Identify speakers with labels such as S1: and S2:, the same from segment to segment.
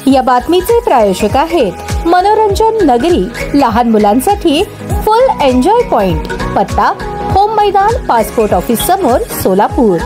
S1: या बातमीचे प्रायोजक आहेत मनोरंजन नगरी, लहान मुलांसाठी फुल एन्जॉय पॉइंट, पत्ता होम मैदान, पासपोर्ट ऑफिस समोर, सोलापूर।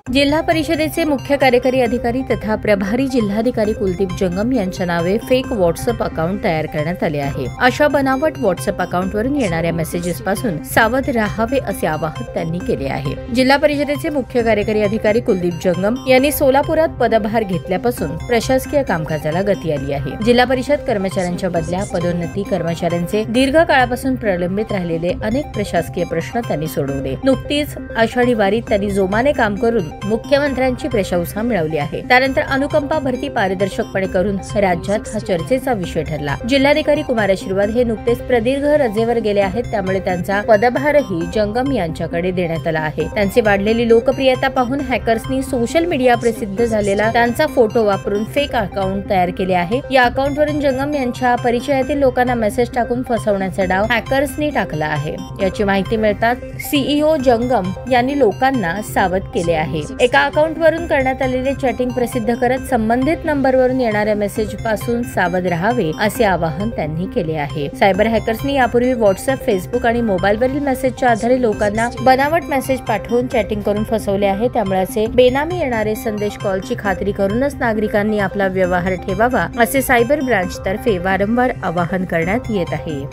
S1: जिल्हा परिषदेचे मुख्य कार्यकारी अधिकारी तथा प्रभारी जिल्हाधिकारी कुलदीप जंगम यांच्या नावे फेक व्हॉट्सअप अकाउंट तयार करण्यात आले आहे। अशा बनावट व्हॉट्सअप अकाउंटवरून येणाऱ्या मेसेजेस पासून सावध राहावे असे आवाहन त्यांनी केले आहे। जिल्हा परिषदेचे मुख्य कार्यकारी अधिकारी कुलदीप जंगम यांनी सोलापुरात पदभार घेतल्यापासून प्रशासकीय कामकाजाला गती आली आहे। जिल्हा परिषद कर्मचाऱ्यांच्या बदल्या, पदोन्नती, कर्मचाऱ्यांचे दीर्घ काळापासून प्रलंबित राहिलेले अनेक प्रशासकीय प्रश्न त्यांनी सोडवले। नुकतीच आषाढी वारीत त्यांनी जोमाने काम करून मुख्यमंत्र्यांची प्रशंसा मिळवली आहे। त्यानंतर अनुकंपा भरती पारदर्शकपणे करून राज्यात हा चर्चेचा विषय ठरला। जिल्हाधिकारी कुमार आशीर्वाद हे नुकतेच प्रदीर्घ रजेवर गेले आहेत, त्यामुळे त्यांचा पदभारही जंगम यांच्याकडे देण्यात आला आहे। त्यांची वाढलेली लोकप्रियता पाहून हॅकर्सनी सोशल मीडिया प्रसिद्ध झालेला त्यांचा फोटो वापरून फेक अकाउंट तयार केले आहे। या अकाउंटवरून जंगम यांच्या परिचयातील लोकांना मेसेज टाकून फसवण्याचा डाव हॅकर्सनी टाकला आहे। याची माहिती मिळताच सीईओ जंगम यांनी लोकांना सावध केले आहे। एका अकाउंटवरून करण्यात आलेले चॅटिंग प्रसिद्ध करत संबंधित नंबरवरून येणाऱ्या मेसेज पासून सावध राहावे असे आवाहन त्यांनी केले आहे। सायबर हॅकर्सनी यापूर्वी व्हॉट्सअप, फेसबुक आणि मोबाईलवरील मेसेजच्या आधारे लोकांना बनावट मेसेज पाठवून चॅटिंग करून फसवले आहे। त्यामुळे असे बेनामी येणारे संदेश कॉलची खात्री करूनच नागरिकांनी आपला व्यवहार ठेवावा असे सायबर ब्रांच तर्फे वारंवार आवाहन करण्यात येत आहे।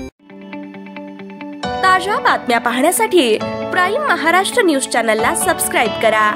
S2: ताज्या बातम्या पाहण्यासाठी प्राईम महाराष्ट्र न्यूज चॅनलला सबस्क्राईब करा।